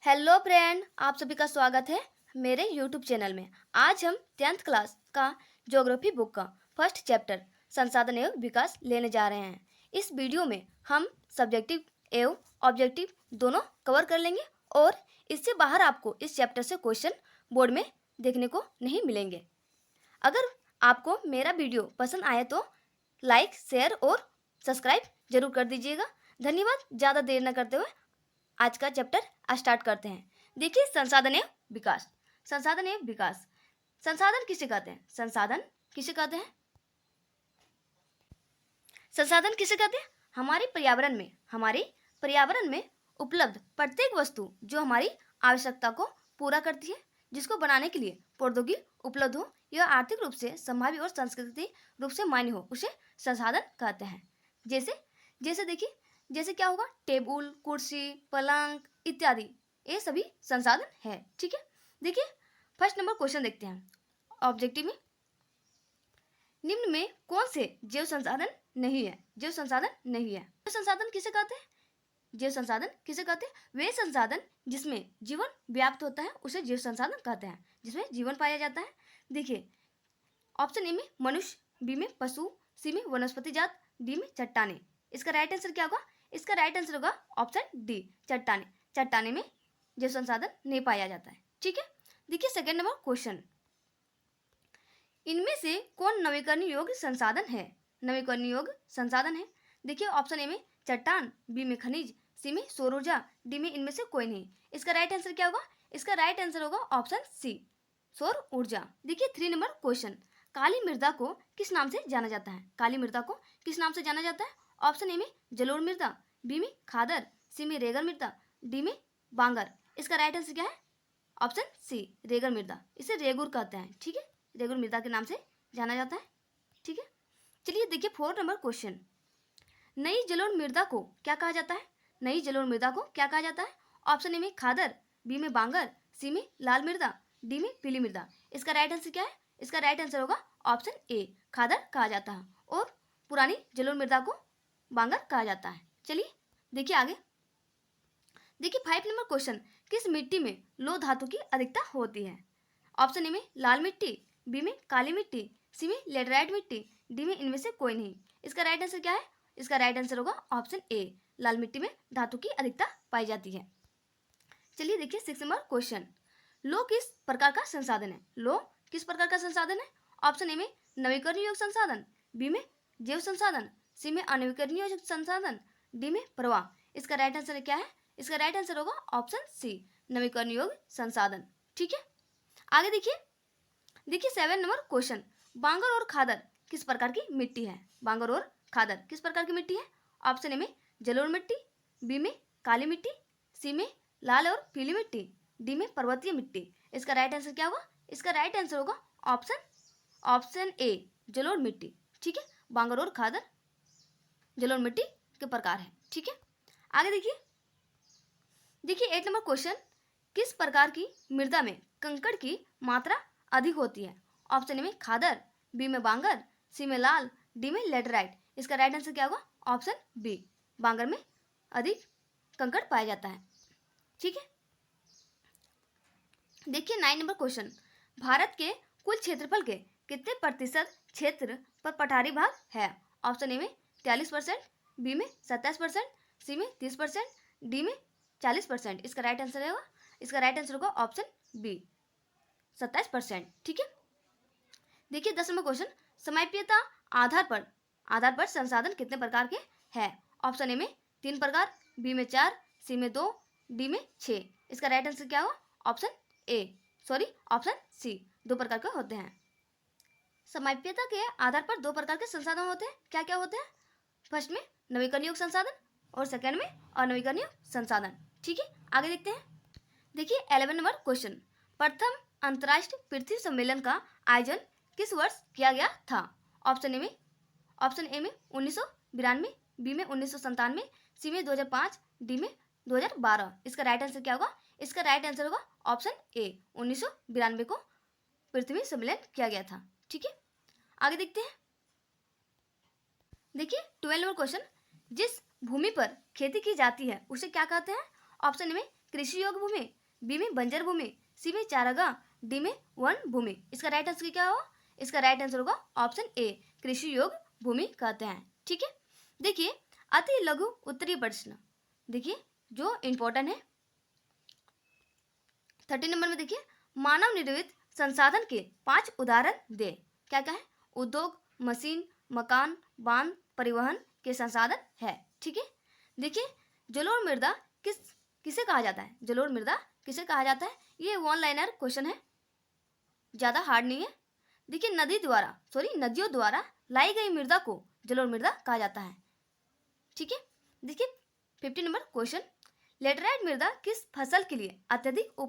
Hello friend, आप सभी का स्वागत है मेरे यूट्यूब चैनल में। आज हम 10th क्लास का ज्योग्राफी बुक का फर्स्ट चैप्टर संसाधन एवं विकास लेने जा रहे हैं। इस वीडियो में हम सब्जेक्टिव एवं ऑब्जेक्टिव दोनों कवर कर लेंगे और इससे बाहर आपको इस चैप्टर से क्वेश्चन बोर्ड में देखने को नहीं मिलेंगे। अगर आपको मेरा वीडियो पसंद आए तो लाइक, शेयर और सब्सक्राइब जरूर कर दीजिएगा। धन्यवाद। ज़्यादा देर न करते हुए आज का चैप्टर स्टार्ट करते हैं। देखिए, संसाधन एवं विकास। संसाधन एवं विकास। संसाधन किसे कहते हैं? संसाधन किसे कहते हैं? संसाधन किसे कहते हैं? हमारे पर्यावरण में उपलब्ध प्रत्येक वस्तु जो हमारी आवश्यकता को पूरा करती है, जिसको बनाने के लिए प्रौद्योगिकी उपलब्ध हो या आर्थिक रूप से संभाव्य और सांस्कृतिक रूप से मान्य हो, उसे संसाधन कहते हैं। जैसे जैसे देखिए, जैसे क्या होगा? टेबल, कुर्सी, पलंग इत्यादि, ये सभी संसाधन है। ठीक है, देखिए फर्स्ट नंबर क्वेश्चन देखते हैं ऑब्जेक्टिव में। निम्न में कौन से जैव संसाधन नहीं है? जैव संसाधन नहीं है। जैव संसाधन किसे कहते हैं? जैव संसाधन किसे कहते हैं? वे संसाधन जिसमें जीवन व्याप्त होता है उसे जैव संसाधन कहते हैं, जिसमें जीवन पाया जाता है। देखिए, ऑप्शन ए में मनुष्य, बी में पशु, सी में वनस्पति जात, डी में चट्टाने। इसका राइट आंसर क्या होगा? इसका राइट आंसर होगा ऑप्शन डी, चट्टाने। चट्टाने में जैव संसाधन नहीं पाया जाता है। ठीक है, देखिए सेकेंड नंबर क्वेश्चन। इनमें से कौन नवीकरणीय योग्य संसाधन है? नवीकरणीय योग्य संसाधन है। देखिए, ऑप्शन ए में चट्टान, बी में खनिज, सी में सौर ऊर्जा, डी में इनमें से कोई नहीं। इसका राइट आंसर क्या होगा? इसका राइट आंसर होगा ऑप्शन सी, सौर ऊर्जा। देखिए थ्री नंबर क्वेश्चन। काली मृदा को किस नाम से जाना जाता है? काली मृदा को किस नाम से जाना जाता है? ऑप्शन ए में जलोढ़ मृदा, बी में खादर, सी में रेगल मृदा, डी में बांगर। इसका राइट आंसर क्या है? ऑप्शन सी, रेगल मृदा। इसे रेगुर कहते हैं। ठीक है, रेगुर मृदा के नाम से जाना जाता है। ठीक है, चलिए देखिए फोर्थ नंबर क्वेश्चन। नई जलोढ़ मृदा को क्या कहा जाता है? नई जलोढ़ मृदा को क्या कहा जाता है? ऑप्शन ए में खादर, बी में बांगर, सी में लाल मृदा, डी में पीली मृदा। इसका राइट आंसर क्या है? इसका राइट आंसर होगा ऑप्शन ए, खादर कहा जाता है और पुरानी जलोढ़ मृदा को बांगर कहा जाता है। चलिए देखिए आगे। देखिए फाइव नंबर क्वेश्चन। किस मिट्टी में लोह धातु की अधिकता होती है? ऑप्शन ए में लाल मिट्टी, बी में काली मिट्टी, सी में लेटराइट मिट्टी, डी में इनमें से कोई नहीं। इसका राइट आंसर क्या है? इसका राइट आंसर होगा ऑप्शन ए, लाल मिट्टी में धातु की अधिकता पाई जाती है। चलिए देखिए सिक्स नंबर क्वेश्चन। लोह किस प्रकार का संसाधन है? लोह किस प्रकार का संसाधन है? ऑप्शन ए में नवीकरणीय योग्य संसाधन, बी में जैव संसाधन, सी में अनवीकरणीय योग्य संसाधन, डी में प्रवाह। इसका राइट आंसर क्या है? इसका राइट आंसर होगा ऑप्शन सी, नवीकरणीय योग्य संसाधन। ठीक है, आगे देखिए। देखिए सेवन नंबर क्वेश्चन। बांगर और खादर किस प्रकार की मिट्टी है? बांगर और खादर किस प्रकार की मिट्टी है? ऑप्शन ए में जलोढ़ मिट्टी, बी में काली मिट्टी, सी में लाल और पीली मिट्टी, डी में पर्वतीय मिट्टी। इसका राइट आंसर क्या होगा? इसका राइट आंसर होगा ऑप्शन ए, जलोढ़ मिट्टी। ठीक है, बांगर और खादर जलोढ़ मिट्टी के प्रकार है। ठीक है, आगे देखिए। देखिए एट नंबर क्वेश्चन। किस प्रकार की मृदा में कंकड़ की मात्रा अधिक होती है? ऑप्शन ए में खादर, बी में बांगर, सी में लाल, डी में लेटराइट। इसका राइट आंसर क्या होगा? ऑप्शन बी, बांगर में अधिक कंकड़ पाया जाता है। ठीक है, देखिए नाइन नंबर क्वेश्चन। भारत के कुल क्षेत्रफल के कितने प्रतिशत क्षेत्र पर पठारी भाग है? ऑप्शन ए में 43%, बी में 27%, सी में 30%, डी में 40%। इसका राइट आंसर होगा ऑप्शन बी, 27%। ठीक है, देखिए 10 नंबर क्वेश्चन। समयप्यता आधार पर संसाधन कितने प्रकार के हैं? ऑप्शन ए में 3 प्रकार, बी में 4, सी में 2, डी में 6। इसका राइट आंसर क्या होगा? ऑप्शन सी, 2 प्रकार के होते हैं। समयप्यता के आधार पर 2 प्रकार के संसाधन होते हैं। क्या क्या होते हैं? फर्स्ट में नवीकरणीय योग्य संसाधन और सेकेंड में अनवीकरणीय संसाधन। ठीक है, आगे देखते हैं। देखिए 11 नंबर क्वेश्चन। प्रथम अंतर्राष्ट्रीय पृथ्वी सम्मेलन का आयोजन किस वर्ष किया गया था? ऑप्शन ए में 1992, बी में 1997, सी में 2005, डी में 2012। इसका राइट आंसर क्या होगा? इसका राइट आंसर होगा ऑप्शन ए, 1992 को पृथ्वी सम्मेलन किया गया था। ठीक है, आगे देखते हैं। देखिए 12 नंबर क्वेश्चन। जिस भूमि पर खेती की जाती है उसे क्या कहते हैं? ऑप्शन ए में कृषि योग्य भूमि, बी में बंजर भूमि, सी में चारागाह, डी में वन भूमि। इसका राइट आंसर क्या होगा? इसका राइट आंसर होगा ऑप्शन ए, कृषि योग्य भूमि कहते हैं। ठीक है, देखिए अति लघु उत्तरीय प्रश्न, देखिए जो इंपॉर्टेंट है 30 नंबर में। देखिए मानव निर्मित संसाधन के 5 उदाहरण दे। क्या क्या है? उद्योग, मशीन, मकान, बांध, परिवहन के संसाधन है। ठीक है, देखिए जलोढ़ मृदा किसे कहा जाता है? जलोढ़ मृदा किसे कहा जाता है? ये वन लाइनर क्वेश्चन है, ज्यादा हार्ड नहीं है। देखिए नदियों द्वारा लाई गई मृदा को जलोढ़ मृदा कहा जाता है। ठीक है, देखिए 50 नंबर क्वेश्चन, लेटराइट मृदा किस फसल के लिए अत्यधिक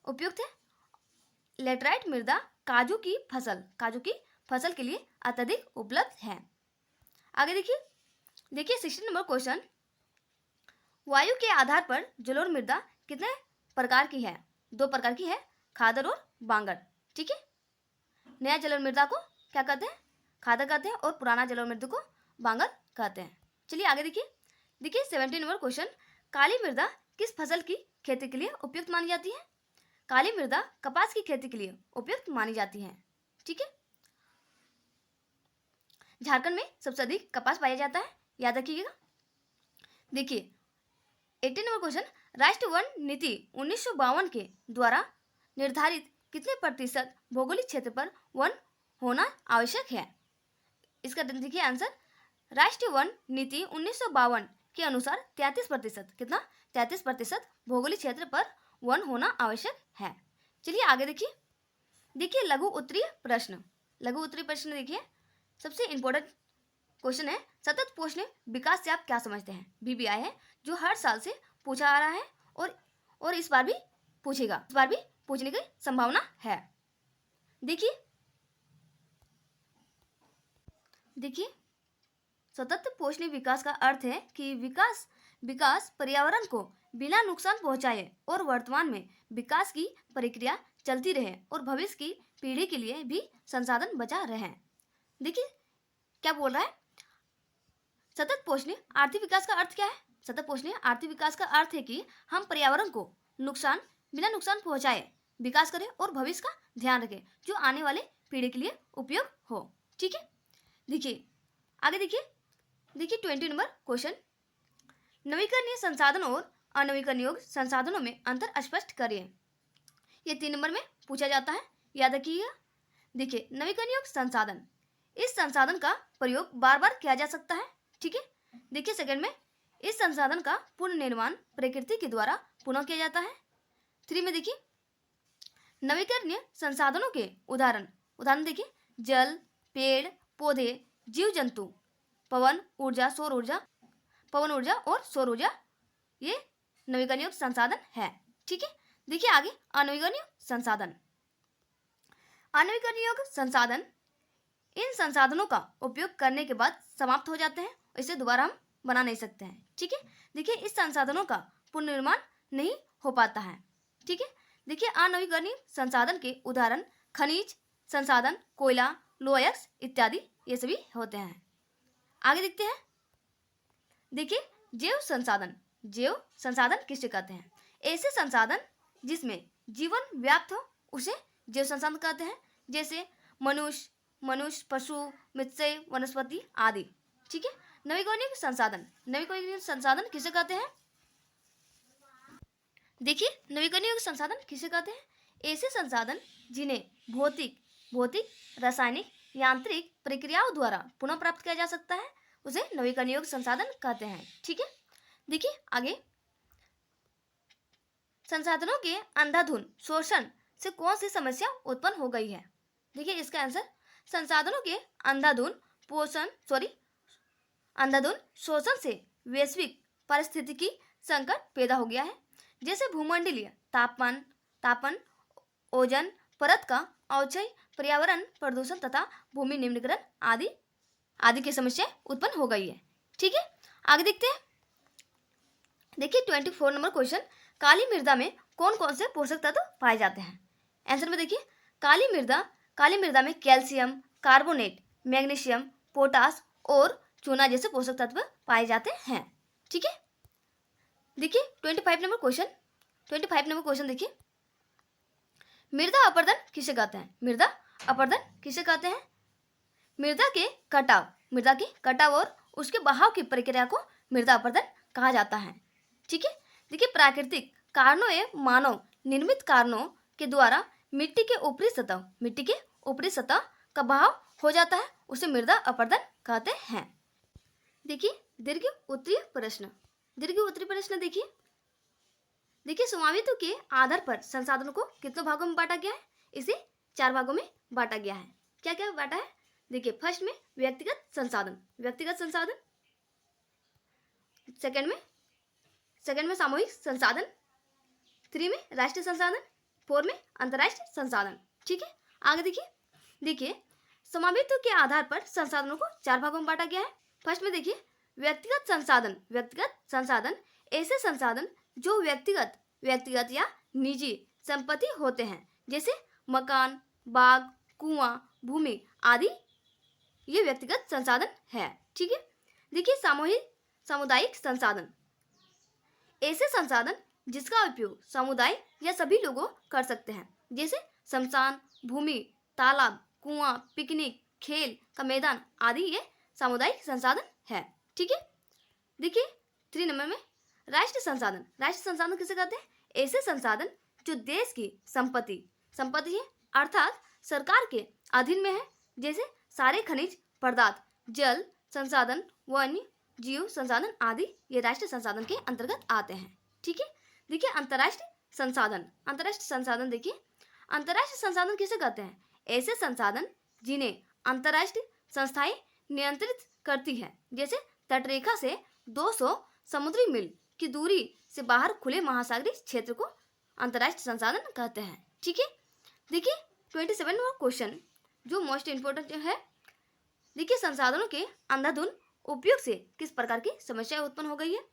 उपयुक्त है? लेटराइट मृदा काजू की फसल के लिए अत्यधिक उपलब्ध है। आगे देखिए 60 नंबर क्वेश्चन, वायु के आधार पर जलोढ़ मृदा कितने प्रकार की है? 2 प्रकार की है, खादर और बांगर। ठीक है, नया जलोढ़ मृदा को क्या कहते हैं? खादर कहते हैं, और पुराना जलोढ़ मृदा को बांगर कहते हैं। चलिए आगे देखिए 70 नंबर क्वेश्चन, काली मृदा किस फसल की खेती के लिए उपयुक्त मानी जाती है? काली मृदा कपास की खेती के लिए उपयुक्त मानी जाती है। ठीक है, झारखंड में सबसे अधिक कपास पाया जाता है, याद रखिएगा। देखिए 80 नंबर क्वेश्चन, राष्ट्रीय वन नीति 1952 के द्वारा निर्धारित कितने प्रतिशत भौगोलिक क्षेत्र पर वन होना आवश्यक है? इसका देखिए आंसर, राष्ट्रीय वन नीति 1952 के अनुसार 33%, कितना? 33% भौगोलिक क्षेत्र पर वन होना आवश्यक है। चलिए आगे देखिए लघु उत्तरीय प्रश्न। देखिए सबसे इंपॉर्टेंट क्वेश्चन है, सतत पोषण विकास से आप क्या समझते हैं? BBI है, जो हर साल से पूछा आ रहा है, और इस बार भी पूछेगा, इस बार भी पूछने की संभावना है। देखिए सतत पोषण विकास का अर्थ है कि विकास पर्यावरण को बिना नुकसान पहुंचाए और वर्तमान में विकास की प्रक्रिया चलती रहे और भविष्य की पीढ़ी के लिए भी संसाधन बचा रहे। देखिए क्या बोल रहा है, सतत पोषण आर्थिक विकास का अर्थ क्या है? सतत पोषण आर्थिक विकास का अर्थ है कि हम पर्यावरण को बिना नुकसान पहुंचाए विकास करें और भविष्य का ध्यान रखें, जो आने वाले पीढ़ी के लिए उपयोग हो। ठीक है, देखिए आगे देखिए 20 नंबर क्वेश्चन, नवीकरणीय संसाधन और अनवीकरणीय संसाधनों में अंतर स्पष्ट करिए। ये 3 नंबर में पूछा जाता है, याद रखिएगा। देखिए नवीकरणीय संसाधन, इस संसाधन का प्रयोग बार बार किया जा सकता है। ठीक है, देखिए सेकंड में, इस संसाधन का पुनर्निर्माण प्रकृति के द्वारा पुनः किया जाता है। 3 में देखिए नवीकरणीय संसाधनों के उदाहरण देखिए, जल, पेड़ पौधे, जीव जंतु, पवन ऊर्जा और सौर ऊर्जा, ये नवीकरणीय संसाधन है। ठीक है, देखिए आगे अनवीकरणीय संसाधन, इन संसाधनों का उपयोग करने के बाद समाप्त हो जाते हैं, इसे दोबारा हम बना नहीं सकते हैं। ठीक है, देखिए इस संसाधनों का पुनर्निर्माण नहीं हो पाता है। ठीक है, देखिए अनवीकरणीय संसाधन के उदाहरण खनिज संसाधन, कोयला, लोहा अयस्क इत्यादि, ये सभी होते हैं। आगे देखते हैं, देखिए जैव संसाधन किसे कहते हैं? ऐसे संसाधन जिसमें जीवन व्याप्त हो उसे जैव संसाधन कहते हैं, जैसे मनुष्य, पशु, मत्स्य, वनस्पति आदि। ठीक है, नवीकरणीय संसाधन किसे कहते हैं? देखिए नवीकरणीय संसाधन किसे कहते हैं? ऐसे संसाधन जिन्हें भौतिक, रासायनिक, यांत्रिक प्रक्रियाओं द्वारा पुनः प्राप्त किया जा सकता है, उसे नवीकरणीय संसाधन कहते हैं। ठीक है, देखिए आगे, संसाधनों के अंधाधुंध शोषण से कौन सी समस्या उत्पन्न हो गई है? देखिए इसका आंसर, संसाधनों के अंधाधुंध शोषण से वैश्विक पारिस्थितिकी संकट पैदा हो गया है, जैसे भूमंडलीय तापन, ओजोन परत का अवक्षय, पर्यावरण प्रदूषण तथा भूमि निम्नीकरण आदि की समस्या उत्पन्न हो गई है। ठीक है, आगे देखते हैं, देखिए 24 नंबर क्वेश्चन, काली मृदा में कौन कौन से पोषक तत्व पाए जाते हैं? आंसर में देखिए, काली मृदा में कैल्शियम, कार्बोनेट, मैग्नीशियम, पोटास और चूना जैसे पोषक तत्व पाए जाते हैं। ठीक है, देखिए 25 नंबर क्वेश्चन देखिए, मृदा अपरदन किसे कहते हैं? मृदा अपरदन किसे कहते हैं? मृदा के कटाव और उसके बहाव की प्रक्रिया को मृदा अपरदन कहा जाता है। ठीक है, देखिए प्राकृतिक कारणों एवं मानव निर्मित कारणों के द्वारा मिट्टी के ऊपरी सतह का बहाव हो जाता है, उसे मृदा अपरदन कहते हैं। देखिए दीर्घ उत्तरीय प्रश्न देखिए स्वामित्व के आधार पर संसाधनों को कितने भागों में बांटा गया है? इसे 4 भागों में बांटा गया है। क्या क्या बांटा है? देखिए फर्स्ट में व्यक्तिगत संसाधन, सेकंड में सामूहिक संसाधन, 3 में राष्ट्रीय संसाधन, 4 में अंतर्राष्ट्रीय संसाधन। ठीक है, आगे देखिए स्वामित्व के आधार पर संसाधनों को 4 भागों में बांटा गया है। फर्स्ट में देखिए व्यक्तिगत संसाधन ऐसे संसाधन जो व्यक्तिगत या निजी संपत्ति होते हैं, जैसे मकान, बाग, कुआं, भूमि आदि, ये व्यक्तिगत संसाधन है। ठीक है, देखिए सामुदायिक संसाधन ऐसे संसाधन जिसका उपयोग समुदाय या सभी लोगों कर सकते हैं, जैसे शमशान, भूमि, तालाब, कुआं, पिकनिक, खेल का मैदान आदि, ये सामुदायिक संसाधन है। ठीक है, देखिए 3 नंबर में राष्ट्रीय संसाधन किसे कहते हैं? ऐसे संसाधन जो देश की संपत्ति है, अर्थात सरकार के अधीन में है, जैसे सारे खनिज पदार्थ, जल संसाधन, वन्य जीव संसाधन आदि, ये राष्ट्रीय संसाधन के अंतर्गत आते हैं। ठीक है, देखिए अंतर्राष्ट्रीय संसाधन देखिए अंतर्राष्ट्रीय संसाधन किसे कहते हैं? ऐसे संसाधन जिन्हें अंतर्राष्ट्रीय संस्थाएं नियंत्रित करती है, जैसे तटरेखा से 200 समुद्री मील की दूरी से बाहर खुले महासागरीय क्षेत्र को अंतर्राष्ट्रीय संसाधन कहते हैं। ठीक है, देखिए 27 नंबर क्वेश्चन जो मोस्ट इंपोर्टेंट है, देखिए संसाधनों के अंधाधुंध उपयोग से किस प्रकार की समस्या उत्पन्न हो गई है?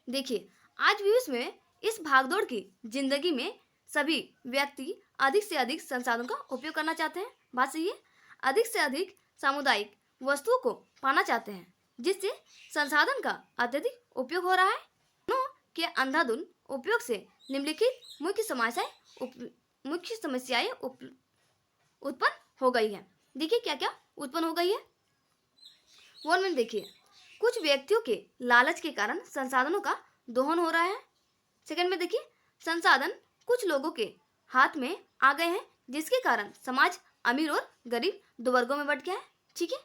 देखिए आज भी उसमें इस भागदौड़ की जिंदगी में सभी व्यक्ति अधिक से अधिक संसाधनों का उपयोग करना चाहते हैं। बात सही है, अधिक से अधिक सामुदायिक वस्तुओं को पाना चाहते हैं, जिससे संसाधन का अत्यधिक उपयोग हो रहा है। दोनों के अंधाधुंध उपयोग से निम्नलिखित मुख्य समस्याएं उत्पन्न हो गई है। देखिए क्या क्या उत्पन्न हो गई है। 1 में देखिए कुछ व्यक्तियों के लालच के कारण संसाधनों का दोहन हो रहा है। सेकंड में देखिए संसाधन कुछ लोगों के हाथ में आ गए हैं, जिसके कारण समाज अमीर और गरीब 2 वर्गों में बंट गया है। ठीक है,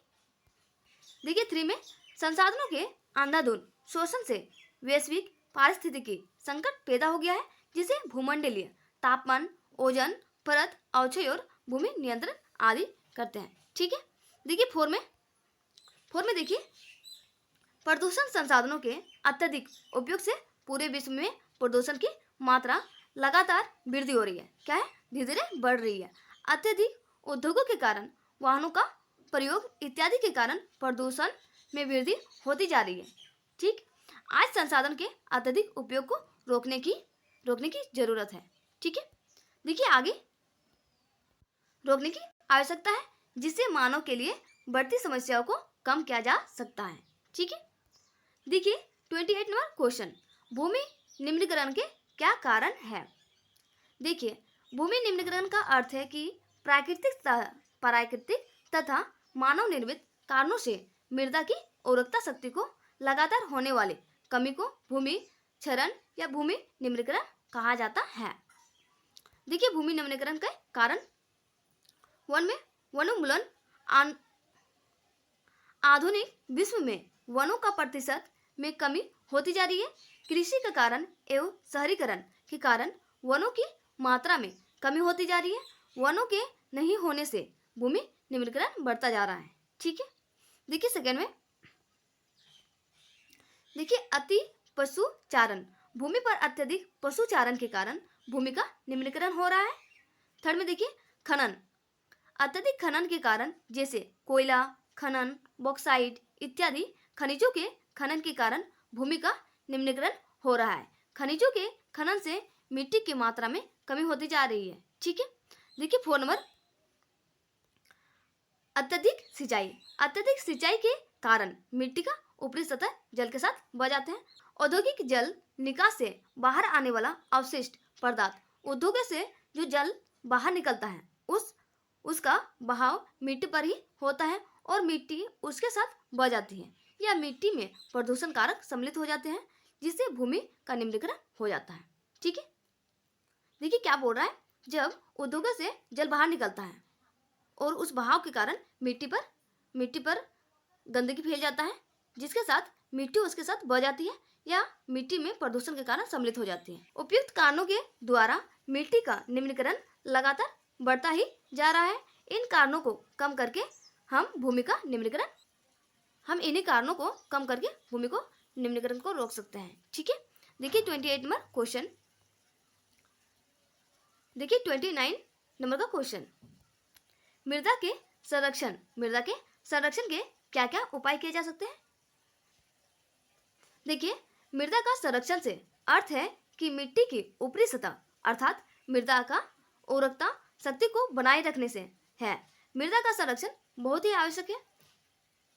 देखिए 3 में संसाधनों के अंधाधुंध शोषण से वैश्विक पारिस्थितिकी संकट पैदा हो गया है, जिसे भूमंडलीय तापमान, ओजोन परत अवक्षय और भूमि नियंत्रण आदि करते हैं। ठीक है, देखिए 4 में देखिए प्रदूषण संसाधनों के अत्यधिक उपयोग से पूरे विश्व में प्रदूषण की मात्रा लगातार वृद्धि हो रही है। क्या है? धीरे धीरे बढ़ रही है। अत्यधिक उद्योगों के कारण, वाहनों का प्रयोग इत्यादि के कारण प्रदूषण में वृद्धि होती जा रही है। ठीक, आज संसाधन के अत्यधिक उपयोग को रोकने की जरूरत है। ठीक है, देखिए आगे रोकने की आवश्यकता है, जिससे मानव के लिए बढ़ती समस्याओं को कम किया जा सकता है। ठीक है, देखिए 28 नंबर क्वेश्चन, भूमि निम्नीकरण के क्या कारण है? देखिए भूमि निम्नीकरण का अर्थ है कि प्राकृतिक तथा मानव निर्मित कारणों से मृदा की उर्वरकता शक्ति को लगातार होने वाले कमी को भूमि क्षरण या भूमि निम्नीकरण कहा जाता है। देखिए भूमि निम्नीकरण के कारण 1 में वनोन्मूलन, आधुनिक विश्व में वनों का प्रतिशत में कमी होती जा रही है। कृषि के कारण एवं शहरीकरण के कारण वनों की मात्रा में कमी होती जा रही है। वनों के नहीं होने से भूमि निम्नीकरण बढ़ता जा रहा है। ठीक है, देखिए सेकंड में देखिए अति पशुचारण, भूमि पर अत्यधिक पशुचारण के कारण भूमि का निम्नीकरण हो रहा है। थर्ड में देखिए खनन, अत्यधिक खनन के कारण, जैसे कोयला खनन, बॉक्साइट इत्यादि खनिजों के खनन के कारण भूमि का निम्नीकरण हो रहा है। खनिजों के खनन से मिट्टी की मात्रा में कमी होती जा रही है। ठीक है, देखिए 4 नंबर अत्यधिक सिंचाई के कारण मिट्टी का ऊपरी सतह जल के साथ बह जाते हैं औद्योगिक जल निकास से बाहर आने वाला अवशिष्ट पदार्थ, उद्योगों से जो जल बाहर निकलता है उसका बहाव मिट्टी पर ही होता है और मिट्टी उसके साथ बह जाती है या मिट्टी में प्रदूषण कारक सम्मिलित हो जाते हैं, जिससे भूमि का निम्नीकरण हो जाता है। ठीक है, देखिए क्या बोल रहा है, जब उद्योगों से जल बाहर निकलता है और उस बहाव के कारण मिट्टी पर गंदगी फैल जाता है, जिसके साथ मिट्टी उसके साथ बह जाती है या मिट्टी में प्रदूषण के कारण सम्मिलित हो जाती है। उपयुक्त कारणों के द्वारा मिट्टी का निम्नीकरण लगातार बढ़ता ही जा रहा है। इन कारणों को कम करके हम इन्हीं कारणों को कम करके भूमि को निम्नीकरण को रोक सकते हैं। ठीक है, देखिए 28 नंबर क्वेश्चन, देखिए 29 नंबर का क्वेश्चन, मृदा के संरक्षण के क्या क्या उपाय किए जा सकते हैं। देखिए, मृदा का संरक्षण से अर्थ है कि मिट्टी की ऊपरी सतह अर्थात मृदा का उर्वरकता शक्ति को बनाए रखने से है। मृदा का संरक्षण बहुत ही आवश्यक है,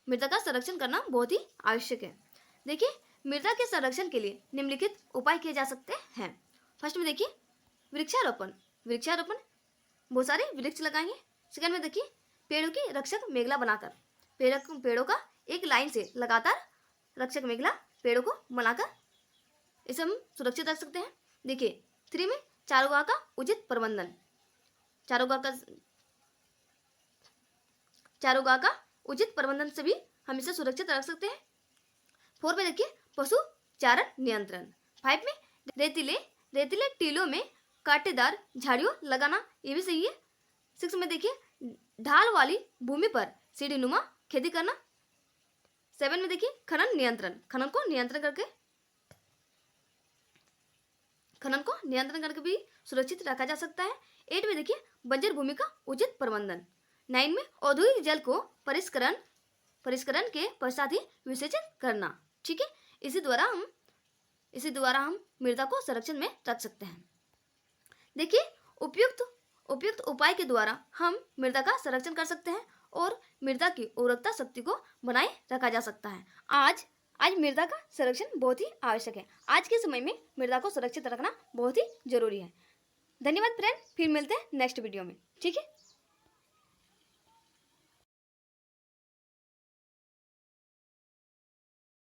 मृदा का संरक्षण करना बहुत ही आवश्यक है। देखिए, मृदा के संरक्षण के लिए निम्नलिखित उपाय किए जा सकते हैं। फर्स्ट में देखिए वृक्षारोपण बहुत सारे वृक्ष लगाएंगे। सेकंड में देखिए पेड़ों की रक्षक मेखला बनाकर पेड़ों का एक लाइन से लगातार रक्षक मेखला पेड़ों को बनाकर इसे हम सुरक्षित रख सकते हैं। देखिए 3 में चारागाह का उचित प्रबंधन, चारागाह का उचित प्रबंधन से भी हम इसे सुरक्षित रख सकते हैं। 4 में देखिए पशु चारण नियंत्रण। 5 में रेतीले टीलों में कांटेदार झाड़ियों लगाना, ये भी सही है। 6 में देखिए ढाल वाली भूमि पर सीढ़ीनुमा खेती करना। 7 में देखिए खनन को नियंत्रण करके भी सुरक्षित रखा जा सकता है। 8 में देखिए बंजर भूमि का उचित प्रबंधन। 9 में औद्योगिक जल को परिष्करण के पश्चात ही विसर्जन करना। ठीक है, इसी द्वारा हम मृदा को संरक्षण में रख सकते हैं। देखिए उपयुक्त उपाय के द्वारा हम मृदा का संरक्षण कर सकते हैं और मृदा की उर्वरकता शक्ति को बनाए रखा जा सकता है। आज मृदा का संरक्षण बहुत ही आवश्यक है। आज के समय में मृदा को सुरक्षित रखना बहुत ही जरूरी है। धन्यवाद फ्रेंड, फिर मिलते हैं नेक्स्ट वीडियो में। ठीक है।